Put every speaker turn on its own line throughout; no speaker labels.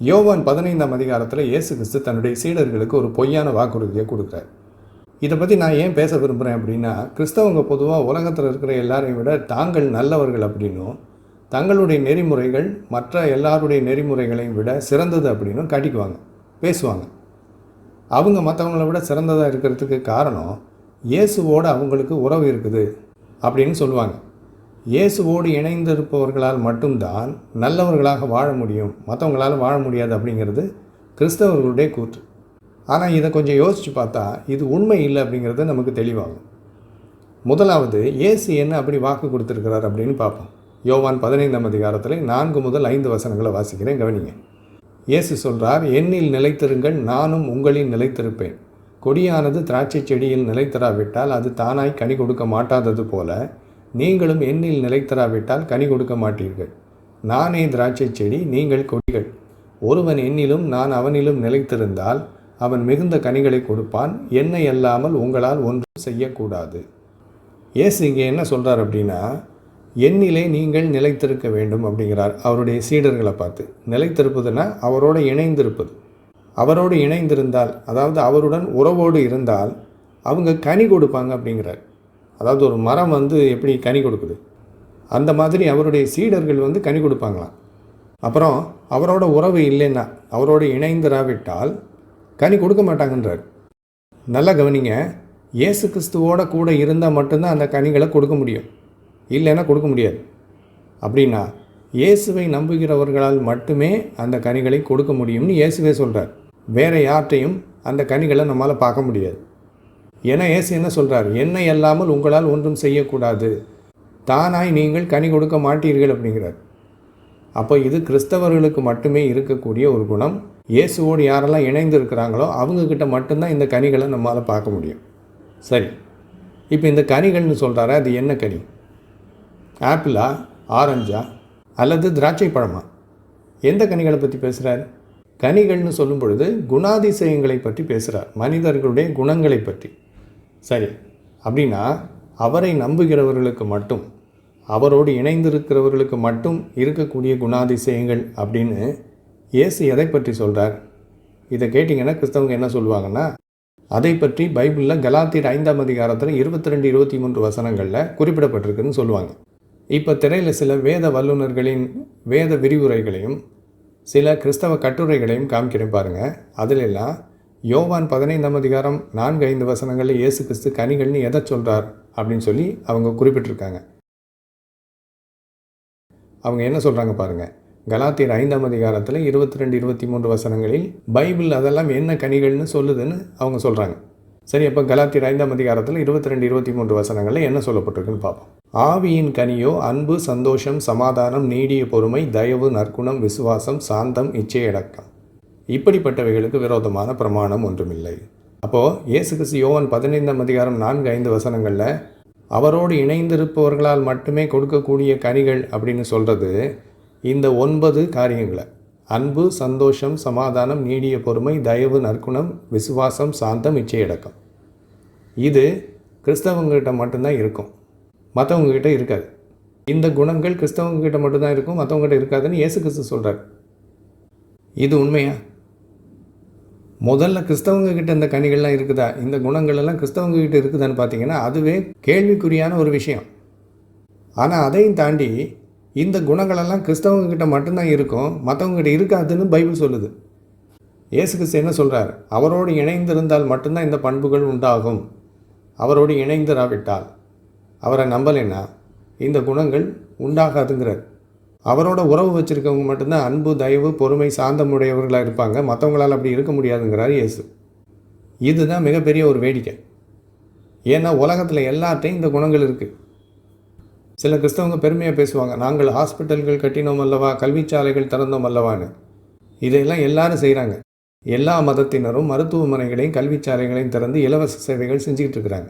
யோவான் 15ஆம் அதிகாரத்தில் இயேசு கிறிஸ்து தன்னுடைய சீடர்களுக்கு ஒரு பொய்யான வாக்குறுதியை கொடுக்குறார். இதை பற்றி நான் ஏன் பேச விரும்புகிறேன் அப்படின்னா, கிறிஸ்தவங்க பொதுவாக உலகத்தில் இருக்கிற எல்லாரையும் விட தாங்கள் நல்லவர்கள் அப்படின்னும், தங்களுடைய நெறிமுறைகள் மற்ற எல்லாருடைய நெறிமுறைகளையும் விட சிறந்தது அப்படின்னும் காட்டிக்குவாங்க, பேசுவாங்க. அவங்க மற்றவங்களை விட சிறந்ததாக இருக்கிறதுக்கு காரணம் இயேசுவோடு அவங்களுக்கு உறவு இருக்குது அப்படின்னு சொல்லுவாங்க. இயேசுவோடு இணைந்திருப்பவர்களால் மட்டும்தான் நல்லவர்களாக வாழ முடியும், மற்றவங்களால் வாழ முடியாது அப்படிங்கிறது கிறிஸ்தவர்களுடைய கூற்று. ஆனால் இதை கொஞ்சம் யோசித்து பார்த்தா இது உண்மை இல்லை அப்படிங்கிறது நமக்கு தெளிவாகும். முதலாவது, இயேசு என்ன அப்படி வாக்கு கொடுத்துருக்கிறார் அப்படின்னு பார்ப்போம். யோவான் 15ஆம் அதிகாரத்தில் 4 முதல் 5 வசனங்களை வாசிக்கிறேன், கவனிங்க. இயேசு சொல்கிறார், என்னில் நிலைத்திருங்கள், நானும் உங்களில் நிலைத்திருப்பேன். கொடியானது திராட்சை செடியில் நிலைத்தராவிட்டால் அது தானாய் கனி கொடுக்க மாட்டாதது போல நீங்களும் என்னில் நிலைத்தராவிட்டால் கனி கொடுக்க மாட்டீர்கள். நானே திராட்சை செடி, நீங்கள் கொடிகள். ஒருவன் என்னிலும் நான் அவனிலும் நிலைத்திருந்தால் அவன் மிகுந்த கனிகளை கொடுப்பான். என்னை அல்லாமல் உங்களால் ஒன்றும் செய்யக்கூடாது. இயேசு இங்கே என்ன சொல்கிறார் அப்படின்னா, என்னிலே நீங்கள் நிலைத்திருக்க வேண்டும் அப்படிங்கிறார் அவருடைய சீடர்களை பார்த்து. நிலைத்திருப்பதுன்னா அவரோடு இணைந்திருப்பது. அவரோடு இணைந்திருந்தால், அதாவது அவருடன் உறவோடு இருந்தால் அவங்க கனி கொடுப்பாங்க அப்படிங்கிறார். அதாவது ஒரு மரம் எப்படி கனி கொடுக்குது, அந்த மாதிரி அவருடைய சீடர்கள் கனி கொடுப்பாங்களாம். அப்புறம் அவரோட உறவு இல்லைன்னா, அவரோடு இணைந்திராவிட்டால் கனி கொடுக்க மாட்டாங்கன்றார். நல்லா கவனிங்க, இயேசு கிறிஸ்துவோட கூட இருந்தால் மட்டும்தான் அந்த கனிகளை கொடுக்க முடியும், இல்லைன்னா கொடுக்க முடியாது. அப்படின்னா இயேசுவை நம்புகிறவர்களால் மட்டுமே அந்த கனிகளை கொடுக்க முடியும்னு இயேசுவே சொல்கிறார். வேறு யார்ட்டையும் அந்த கனிகளை நம்மளால் பார்க்க முடியாது. ஏன்னா இயேசு என்ன சொல்கிறார், என்னை அல்லாமல் உங்களால் ஒன்றும் செய்யக்கூடாது, தானாய் நீங்கள் கனி கொடுக்க மாட்டீர்கள் அப்படிங்கிறார். அப்போ இது கிறிஸ்தவர்களுக்கு மட்டுமே இருக்கக்கூடிய ஒரு குணம். இயேசுவோடு யாரெல்லாம் இணைந்து இருக்கிறாங்களோ அவங்கக்கிட்ட மட்டும்தான் இந்த கனிகளை நம்மளால் பார்க்க முடியும். சரி, இப்போ இந்த கனிகள்னு சொல்கிறாரு, அது என்ன கனி? ஆப்பிளா, ஆரஞ்சா, அல்லது திராட்சை பழமா? எந்த கனிகளை பற்றி பேசுகிறார்? கனிகள்னு சொல்லும் பொழுது குணாதிசயங்களை பற்றி பேசுகிறார், மனிதர்களுடைய குணங்களை பற்றி. சரி, அப்படின்னா அவரை நம்புகிறவர்களுக்கு மட்டும், அவரோடு இணைந்திருக்கிறவர்களுக்கு மட்டும் இருக்கக்கூடிய குணாதிசயங்கள் அப்படின்னு இயேசு எதை பற்றி சொல்கிறார்? இதை கேட்டிங்கன்னா கிறிஸ்தவங்க என்ன சொல்லுவாங்கன்னா, அதை பற்றி பைபிளில் கலாத்தியர் 5ஆம் அதிகாரத்தில் 22, 23 வசனங்களில் குறிப்பிடப்பட்டிருக்குன்னு சொல்லுவாங்க. இப்போ திரையில் சில வேத வல்லுநர்களின் வேத விரிவுரைகளையும் சில கிறிஸ்தவ கட்டுரைகளையும் காமிக்கிறேன் பாருங்கள். அதிலெல்லாம் யோவான் 15ஆம் அதிகாரம் 4-5 வசனங்களில் இயேசு கிறிஸ்து கனிகள்னு எதை சொல்கிறார் அப்படின்னு சொல்லி அவங்க குறிப்பிட்டிருக்காங்க. அவங்க என்ன சொல்கிறாங்க பாருங்கள். கலாத்தியர் 5ஆம் அதிகாரத்தில் 22, 23 வசனங்களில் பைபிள் அதெல்லாம் என்ன கனிகள்னு சொல்லுதுன்னு அவங்க சொல்கிறாங்க. சரி, அப்போ கலாத்தியர் 5ஆம் அதிகாரத்தில் 22, 23 வசனங்களில் என்ன சொல்லப்பட்டிருக்குன்னு பார்ப்போம். ஆவியின் கனியோ அன்பு, சந்தோஷம், சமாதானம், நீடிய பொறுமை, தயவு, நற்குணம், விசுவாசம், சாந்தம், இச்சையடக்கம். இப்படிப்பட்டவைகளுக்கு விரோதமான பிரமாணம் ஒன்றுமில்லை. அப்போது இயேசு கிறிஸ்து யோவான் 15ஆம் அதிகாரம் 4-5 வசனங்களில் அவரோடு இணைந்திருப்பவர்களால் மட்டுமே கொடுக்கக்கூடிய கனிகள் அப்படின்னு சொல்கிறது இந்த 9 காரியங்களை: அன்பு, சந்தோஷம், சமாதானம், நீடிய பொறுமை, தயவு, நற்குணம், விசுவாசம், சாந்தம், இச்சையடக்கம். இது கிறிஸ்தவங்ககிட்ட மட்டும்தான் இருக்கும், மற்றவங்ககிட்ட இருக்காது. இந்த குணங்கள் கிறிஸ்தவங்ககிட்ட மட்டும்தான் இருக்கும், மற்றவங்ககிட்ட இருக்காதுன்னு இயேசு கிறிஸ்து சொல்கிறார். இது உண்மையா? முதல்ல கிறிஸ்தவங்ககிட்ட இந்த கனிகள்லாம் இருக்குதா, இந்த குணங்கள்லாம் கிறிஸ்தவங்ககிட்ட இருக்குதான்னு பார்த்தீங்கன்னா அதுவே கேள்விக்குறியான ஒரு விஷயம். ஆனால் அதையும் தாண்டி இந்த குணங்களெல்லாம் கிறிஸ்தவங்ககிட்ட மட்டும்தான் இருக்கும், மற்றவங்ககிட்ட இருக்காதுன்னு பைபிள் சொல்லுது. இயேசு கிறிஸ்து என்ன சொல்கிறார்? அவரோடு இணைந்திருந்தால் மட்டும்தான் இந்த பண்புகள் உண்டாகும். அவரோடு இணைந்திராவிட்டால், அவரை நம்பலைன்னா இந்த குணங்கள் உண்டாகாதுங்கிறார். அவரோட உறவு வச்சுருக்கவங்க மட்டும்தான் அன்பு, தயவு, பொறுமை, சாந்தமுடையவர்களாக இருப்பாங்க, மற்றவங்களால் அப்படி இருக்க முடியாதுங்கிறார் இயேசு. இதுதான் மிகப்பெரிய ஒரு வேடிக்கை. ஏன்னா உலகத்தில் எல்லார்ட்டையும் இந்த குணங்கள் இருக்குது. சில கிறிஸ்தவங்க பெருமையாக பேசுவாங்க, நாங்கள் ஹாஸ்பிட்டல்கள் கட்டினோம் அல்லவா, கல்விச்சாலைகள் திறந்தோம் அல்லவான்னு. இதையெல்லாம் எல்லாரும் செய்கிறாங்க. எல்லா மதத்தினரும் மருத்துவமனைகளையும் கல்விச்சாலைகளையும் திறந்து இலவச சேவைகள் செஞ்சுக்கிட்டு இருக்கிறாங்க.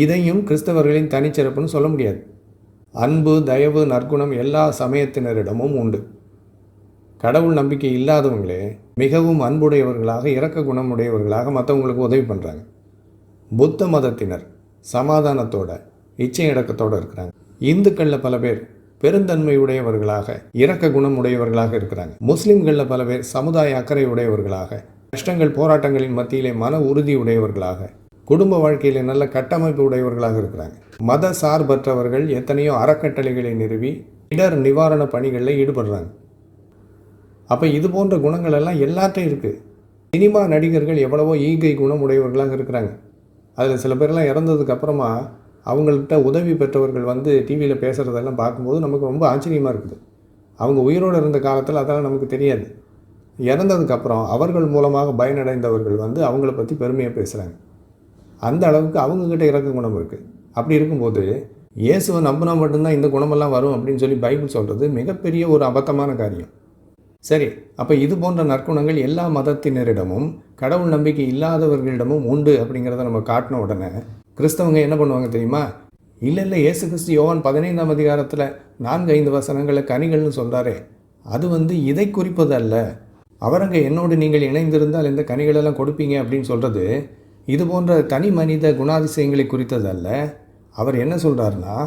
இதையும் கிறிஸ்தவர்களின் தனிச்சிறப்புன்னு சொல்ல முடியாது. அன்பு, தயவு, நற்குணம் எல்லா சமயத்தினரிடமும் உண்டு. கடவுள் நம்பிக்கை இல்லாதவங்களே மிகவும் அன்புடையவர்களாக, இரக்க குணமுடையவர்களாக மற்றவங்களுக்கு உதவி பண்ணுறாங்க. புத்த மதத்தினர் சமாதானத்தோட, இச்சை அடக்கத்தோடு இருக்கிறாங்க. இந்துக்களில் பல பேர் பெருந்தன்மை உடையவர்களாக, இரக்க குணம் உடையவர்களாக இருக்கிறாங்க. முஸ்லிம்களில் பல பேர் சமுதாய அக்கறை உடையவர்களாக, கஷ்டங்கள் போராட்டங்களின் மத்தியிலே மன உறுதி உடையவர்களாக, குடும்ப வாழ்க்கையில் நல்ல கட்டமைப்பு உடையவர்களாக இருக்கிறாங்க. மத சார்பற்றவர்கள் எத்தனையோ அறக்கட்டளைகளை நிறுவி இடர் நிவாரண பணிகளில் ஈடுபடுறாங்க. அப்போ இது போன்ற குணங்கள் எல்லாம் எல்லாத்தையும் இருக்குது. சினிமா நடிகர்கள் எவ்வளவோ ஈகை குணம் உடையவர்களாக இருக்கிறாங்க. அதில் சில பேர்லாம் இறந்ததுக்கு அப்புறமா அவங்கள்ட்ட உதவி பெற்றவர்கள் டிவியில் பேசுகிறதெல்லாம் பார்க்கும்போது நமக்கு ரொம்ப ஆச்சரியமாக இருக்குது. அவங்க உயிரோடு இருந்த காலத்தில் அதெல்லாம் நமக்கு தெரியாது. இறந்ததுக்கப்புறம் அவர்கள் மூலமாக பயனடைந்தவர்கள் அவங்கள பற்றி பெருமையாக பேசுகிறாங்க. அந்த அளவுக்கு அவங்கக்கிட்ட இறக்க குணம் இருக்குது. அப்படி இருக்கும்போது இயேசுவை நம்பினா மட்டும்தான் இந்த குணமெல்லாம் வரும் அப்படின்னு சொல்லி பைபிள் சொல்கிறது மிகப்பெரிய ஒரு அபத்தமான காரியம். சரி, அப்போ இது போன்ற நற்குணங்கள் எல்லா மதத்தினரிடமும் கடவுள் நம்பிக்கை இல்லாதவர்களிடமும் உண்டு அப்படிங்கிறத நம்ம காட்டின உடனே கிறிஸ்தவங்க என்ன பண்ணுவாங்க தெரியுமா? இல்லை இயேசு கிறிஸ்து யோவான் 15ஆம் அதிகாரத்தில் 4-5 வசனங்களில் கனிகள்னு சொல்கிறாரே, அது இதை குறிப்பது அல்ல. அவரங்க என்னோடு நீங்கள் இணைந்திருந்தால் இந்த கனிகளெல்லாம் கொடுப்பீங்க அப்படின்னு சொல்கிறது இது போன்ற தனி மனித குணாதிசயங்களை குறித்தது அல்ல. அவர் என்ன சொல்கிறாருன்னா,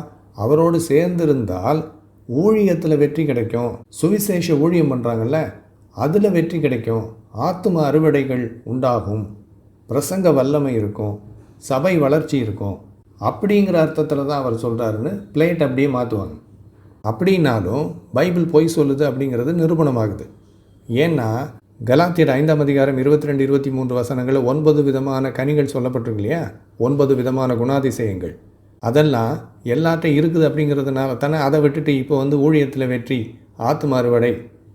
அவரோடு சேர்ந்திருந்தால் ஊழியத்தில் வெற்றி கிடைக்கும். சுவிசேஷ ஊழியம் பண்ணுறாங்கல்ல, அதில் வெற்றி கிடைக்கும். ஆத்தும அறுவடைகள் உண்டாகும், பிரசங்க வல்லமை இருக்கும், சபை வளர்ச்சி இருக்கும். அப்படிங்கிற அர்த்தத்தில் தான் அவர் சொல்கிறாருன்னு பிளேட் அப்படியே மாற்றுவாங்க. அப்படின்னாலும் பைபிள் பொய் சொல்லுது அப்படிங்கிறது நிரூபணமாகுது. ஏன்னா கலாத்தியர் 5ஆம் அதிகாரம் 22-23 வசனங்களில் 9 விதமான கனிகள் சொல்லப்பட்டிருக்கு இல்லையா? 9 விதமான குணாதிசயங்கள். அதெல்லாம் எல்லாத்தையும் இருக்குது அப்படிங்கிறதுனால தானே அதை விட்டுட்டு இப்போ ஊழியத்தில் வெற்றி, ஆத்தும அறுவடை,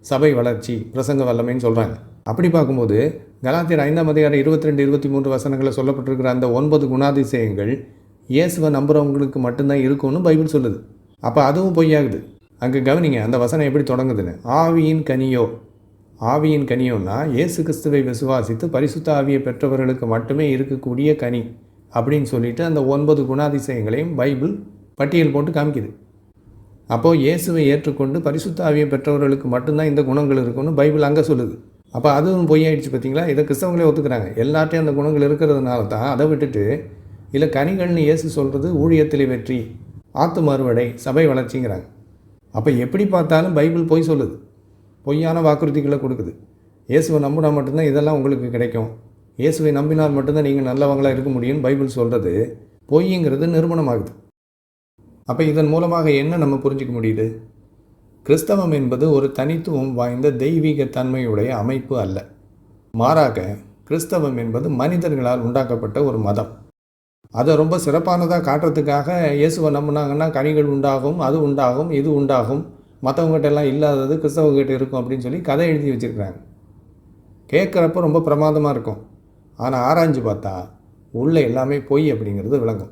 சபை வளர்ச்சி, பிரசங்க வல்லமைன்னு சொல்கிறாங்க. அப்படி பார்க்கும்போது கலாத்தியர் 5ஆம் அதிகாரம் 22-23 வசனங்களில் சொல்லப்பட்டிருக்கிற அந்த 9 குணாதிசயங்கள் இயேசுவை நம்புகிறவங்களுக்கு மட்டும்தான் இருக்கும்னு பைபிள் சொல்லுது. அப்போ அதுவும் பொய்யாகுது. அங்கே கவனிங்க, அந்த வசனம் எப்படி தொடங்குதுன்னு. ஆவியின் கனியோ, ஆவியின் கனியோன்னா இயேசு கிறிஸ்துவை விசுவாசித்து பரிசுத்த ஆவியை பெற்றவர்களுக்கு மட்டுமே இருக்கக்கூடிய கனி அப்படின்னு சொல்லிட்டு அந்த 9 குணாதிசயங்களையும் பைபிள் பட்டியல் போட்டு காமிக்குது. அப்போது இயேசுவை ஏற்றுக்கொண்டு பரிசுத்த ஆவியை பெற்றவர்களுக்கு மட்டும்தான் இந்த குணங்கள் இருக்குன்னு பைபிள் அங்கே சொல்லுது. அப்போ அதுவும் பொய்யாயிடுச்சு பார்த்தீங்களா? இதை கிறிஸ்தவங்களே ஒத்துக்கிறாங்க. எல்லாத்தையும் அந்த குணங்கள் இருக்கிறதுனால தான் அதை விட்டுட்டு இல்லை கனிகள்னு இயேசு சொல்கிறது ஊழியத்திலே வெற்றி, ஆத்தும அறுவடை, சபை வளர்ச்சிங்கிறாங்க. அப்போ எப்படி பார்த்தாலும் பைபிள் பொய் சொல்லுது, பொய்யான வாக்குறுதிகளை கொடுக்குது. இயேசுவை நம்பினா மட்டும்தான் இதெல்லாம் உங்களுக்கு கிடைக்கும், இயேசுவை நம்பினால் மட்டும்தான் நீங்கள் நல்லவங்களாக இருக்க முடியும்னு பைபிள் சொல்கிறது பொய்ங்கிறது நிரூபணமாகுது. அப்போ இதன் மூலமாக என்ன நம்ம புரிஞ்சிக்க முடியுது? கிறிஸ்தவம் என்பது ஒரு தனித்துவம் வாய்ந்த தெய்வீக தன்மையுடைய அமைப்பு அல்ல. மாறாக கிறிஸ்தவம் என்பது மனிதர்களால் உண்டாக்கப்பட்ட ஒரு மதம். அதை ரொம்ப சிறப்பானதாக காட்டுறதுக்காக இயேசுவை நம்பினாங்கன்னா கனிகள் உண்டாகும், அது உண்டாகும், இது உண்டாகும், மற்றவங்ககிட்ட எல்லாம் இல்லாதது கிறிஸ்தவங்கிட்ட இருக்கும் அப்படின்னு சொல்லி கதை எழுதி வச்சுருக்கிறாங்க. கேட்குறப்ப ரொம்ப பிரமாதமாக இருக்கும். ஆனால் ஆராய்ஞ்சு பார்த்தா உள்ளே எல்லாமே பொய் அப்படிங்கிறது விளங்கும்.